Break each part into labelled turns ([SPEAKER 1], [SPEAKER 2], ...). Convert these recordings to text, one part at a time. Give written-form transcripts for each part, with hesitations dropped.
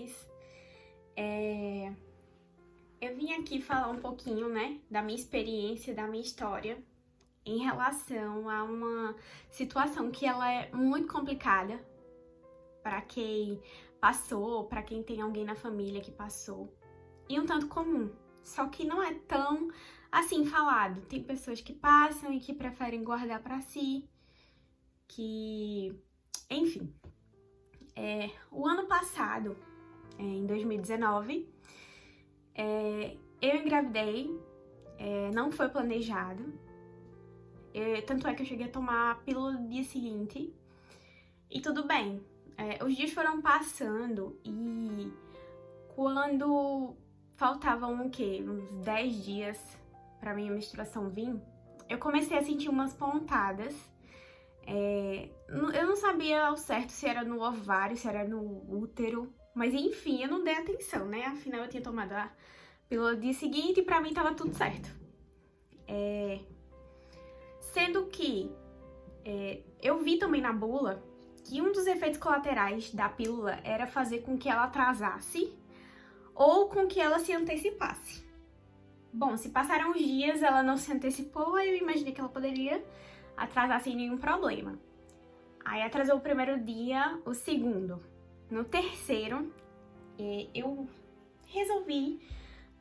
[SPEAKER 1] vocês. Eu vim aqui falar um pouquinho, né, da minha experiência, da minha história em relação a uma situação que ela é muito complicada para quem passou, para quem tem alguém na família que passou, e um tanto comum, só que não é tão assim falado. Tem pessoas que passam e que preferem guardar para si, enfim. O ano passado, em 2019, eu engravidei, não foi planejado, tanto é que eu cheguei a tomar a pílula no dia seguinte, e tudo bem. Os dias foram passando e quando faltavam uns 10 dias pra minha menstruação vir, eu comecei a sentir umas pontadas. Eu não sabia ao certo se era no ovário, se era no útero, mas enfim, eu não dei atenção, né? Afinal, eu tinha tomado a pílula no dia seguinte e pra mim tava tudo certo. Sendo que eu vi também na bula que um dos efeitos colaterais da pílula era fazer com que ela atrasasse ou com que ela se antecipasse. Bom, se passaram os dias, ela não se antecipou, eu imaginei que ela poderia atrasar sem nenhum problema. Aí atrasou o primeiro dia, o segundo. No terceiro, eu resolvi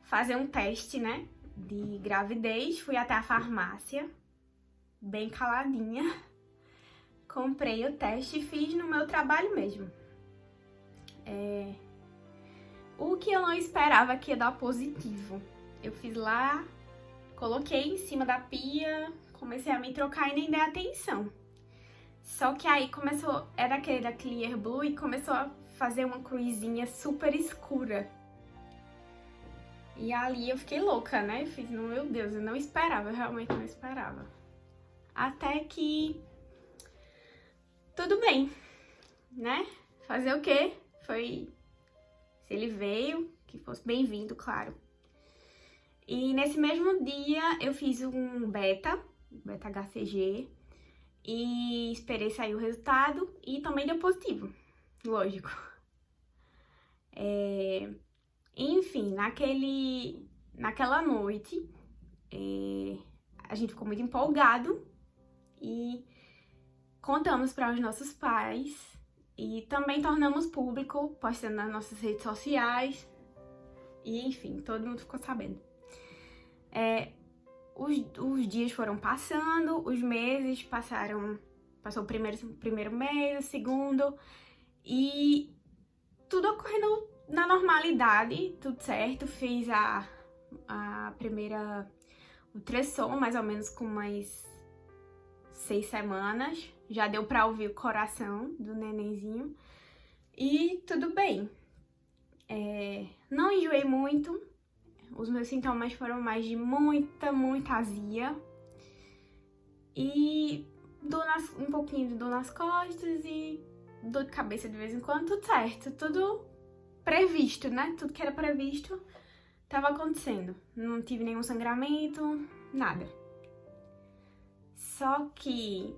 [SPEAKER 1] fazer um teste, né, de gravidez. Fui até a farmácia, bem caladinha. Comprei o teste e fiz no meu trabalho mesmo. O que eu não esperava que ia dar positivo. Eu fiz lá, coloquei em cima da pia, comecei a me trocar e nem dei atenção. Só que aí era aquele da Clear Blue e começou a fazer uma cruzinha super escura. E ali eu fiquei louca, né? Fiz, meu Deus, eu não esperava, eu realmente não esperava. Até que tudo bem, né? Fazer o quê? Se ele veio, que fosse bem-vindo, claro. E nesse mesmo dia eu fiz um beta-HCG, e esperei sair o resultado e também deu positivo, lógico. Enfim, naquela noite, a gente ficou muito empolgado e contamos para os nossos pais e também tornamos público, postando nas nossas redes sociais. E enfim, todo mundo ficou sabendo. Os dias foram passando, os meses passou o primeiro mês, o segundo, e tudo ocorrendo na normalidade, tudo certo. Fiz a primeira ultrassom, mais ou menos com umas 6 semanas. Já deu pra ouvir o coração do nenenzinho. E tudo bem. Não enjoei muito. Os meus sintomas foram mais de muita azia. E um pouquinho de dor nas costas e dor de cabeça de vez em quando. Tudo certo, tudo previsto, né? Tudo que era previsto estava acontecendo. Não tive nenhum sangramento, nada. Só que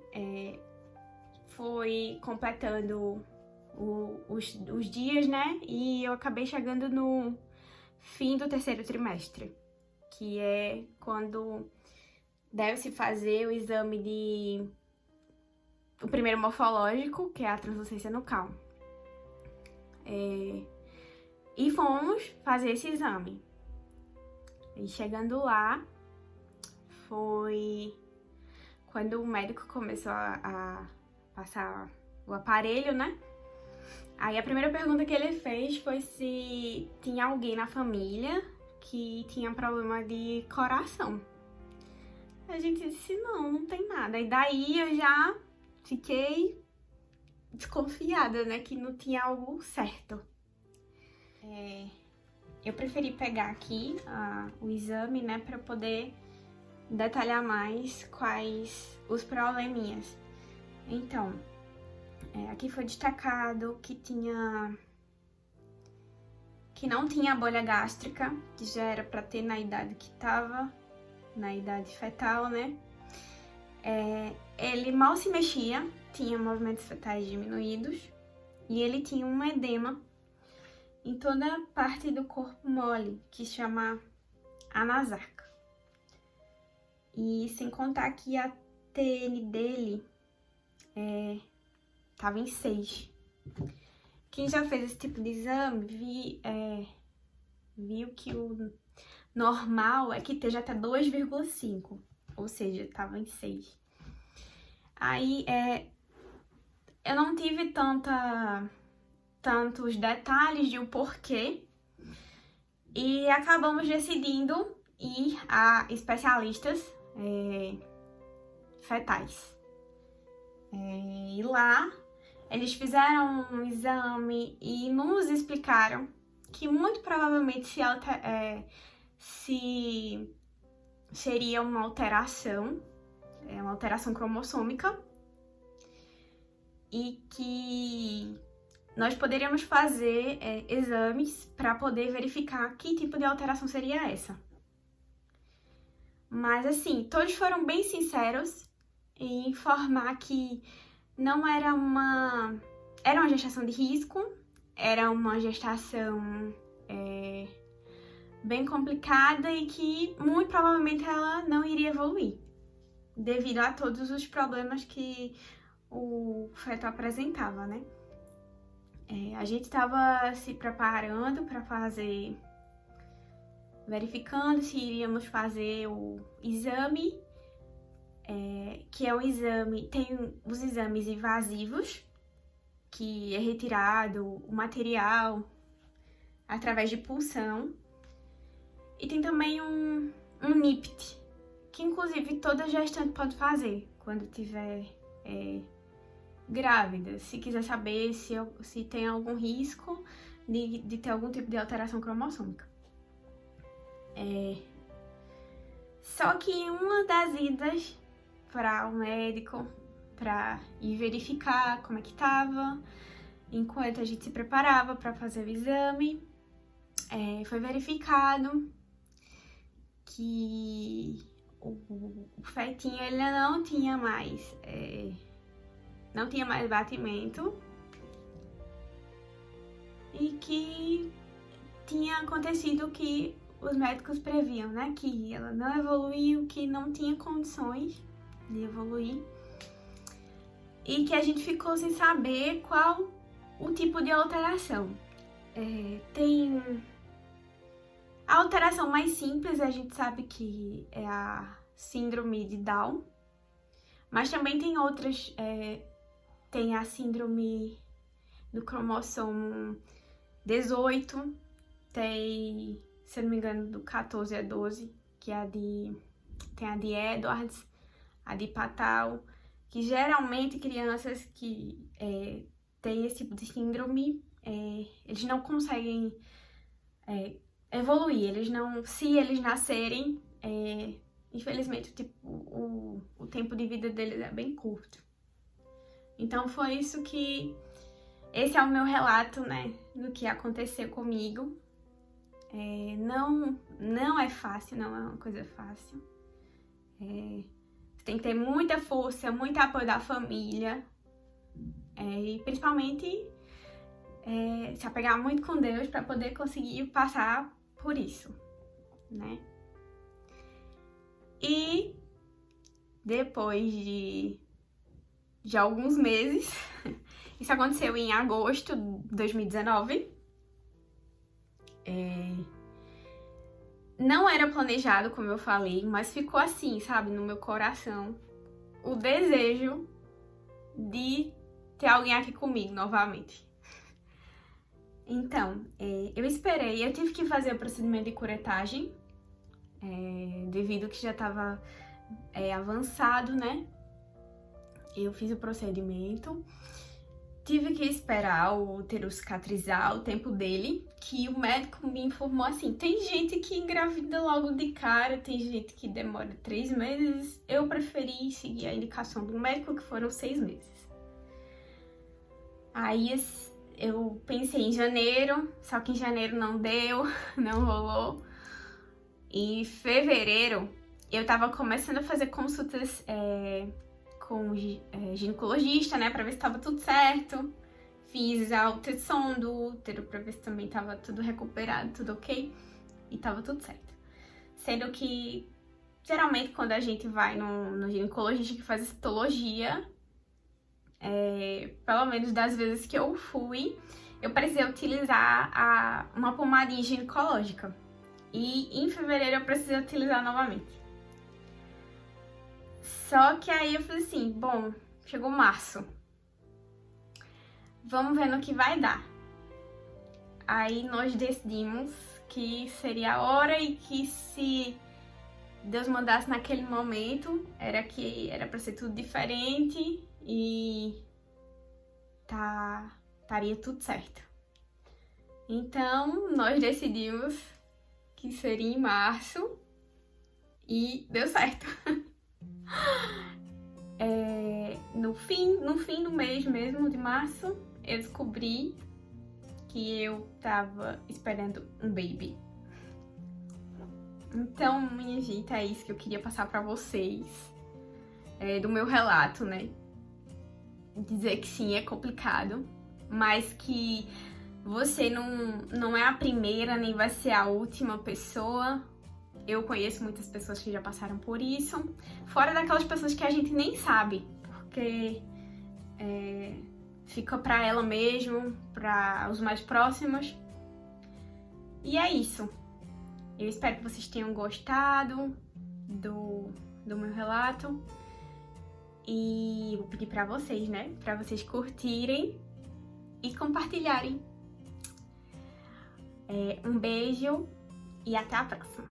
[SPEAKER 1] foi completando os dias, né? E eu acabei chegando no fim do terceiro trimestre, que é quando deve-se fazer o exame o primeiro morfológico, que é a translucência nucal. E fomos fazer esse exame. E chegando lá, foi quando o médico começou a passar o aparelho, né? Aí a primeira pergunta que ele fez foi se tinha alguém na família que tinha problema de coração. A gente disse, não tem nada. E daí eu já fiquei desconfiada, né, que não tinha algo certo. Eu preferi pegar aqui o exame, né, pra poder detalhar mais quais os probleminhas. Então, aqui foi destacado que não tinha bolha gástrica, que já era pra ter na idade que tava, na idade fetal, né? Ele mal se mexia, tinha movimentos fetais diminuídos e ele tinha um edema em toda a parte do corpo mole, que chama anasarca. E sem contar que a TN dele tava em 6. Quem já fez esse tipo de exame viu que o normal é que esteja até 2,5, ou seja, tava em 6. Aí, eu não tive tantos detalhes de o porquê e acabamos decidindo ir a especialistas fetais. E lá, eles fizeram um exame e nos explicaram que muito provavelmente se seria uma alteração cromossômica, e que nós poderíamos fazer exames para poder verificar que tipo de alteração seria essa. Mas assim, todos foram bem sinceros em informar que não era uma gestação de risco, era uma gestação bem complicada e que muito provavelmente ela não iria evoluir, devido a todos os problemas que o feto apresentava, né? A gente estava se preparando para fazer, verificando se iríamos fazer o exame, que é um exame, tem os exames invasivos, que é retirado o material através de punção, e tem também um NIPT, que inclusive toda gestante pode fazer quando tiver grávida, se quiser saber se tem algum risco de ter algum tipo de alteração cromossômica. Só que em uma das idas para o médico, para ir verificar como é que tava, enquanto a gente se preparava para fazer o exame, foi verificado que o fetinho ele não tinha mais batimento e que tinha acontecido o que os médicos previam, né? Que ela não evoluiu, que não tinha condições de evoluir e que a gente ficou sem saber qual o tipo de alteração. Tem a alteração mais simples, a gente sabe que é a síndrome de Down, mas também tem outras, tem a síndrome do cromossomo 18, tem, se não me engano, do 14 a 12, que é tem a de Edwards, a de Patel, que geralmente crianças que têm esse tipo de síndrome, eles não conseguem evoluir, se eles nascerem, infelizmente o tempo de vida deles é bem curto. Então foi isso esse é o meu relato, né, do que aconteceu comigo. Não é fácil, não é uma coisa fácil. Você tem que ter muita força, muito apoio da família, e principalmente se apegar muito com Deus para poder conseguir passar por isso, né? E depois de alguns meses, isso aconteceu em agosto de 2019, não era planejado, como eu falei, mas ficou assim, sabe, no meu coração, o desejo de ter alguém aqui comigo novamente. Então, eu tive que fazer o procedimento de curetagem, devido que já estava avançado, né? Eu fiz o procedimento, tive que esperar o útero cicatrizar, o tempo dele, que o médico me informou assim, tem gente que engravida logo de cara, tem gente que demora 3 meses, eu preferi seguir a indicação do médico, que foram 6 meses. Aí eu pensei em janeiro, só que em janeiro não deu, não rolou. Em fevereiro, eu tava começando a fazer consultas com ginecologista, né, pra ver se tava tudo certo. Fiz a ultrassom do útero pra ver se também tava tudo recuperado, tudo ok. E tava tudo certo. Sendo que, geralmente, quando a gente vai no ginecologista que faz a citologia, pelo menos das vezes que eu fui, eu precisei utilizar uma pomadinha ginecológica. E em fevereiro eu precisei utilizar novamente. Só que aí eu falei assim, bom, chegou março. Vamos ver no que vai dar. Aí nós decidimos que seria a hora e que se Deus mandasse naquele momento, era pra ser tudo diferente e estaria tudo certo. Então, nós decidimos que seria em março e deu certo. No fim do mês mesmo, de março, eu descobri que eu tava esperando um baby. Então, minha gente, é isso que eu queria passar pra vocês, do meu relato, né? Dizer que sim, é complicado, mas que você não é a primeira, nem vai ser a última pessoa. Eu conheço muitas pessoas que já passaram por isso, fora daquelas pessoas que a gente nem sabe, porque fica pra ela mesmo, pra os mais próximos. E é isso. Eu espero que vocês tenham gostado do meu relato. E vou pedir pra vocês, né? Pra vocês curtirem e compartilharem. Um beijo e até a próxima!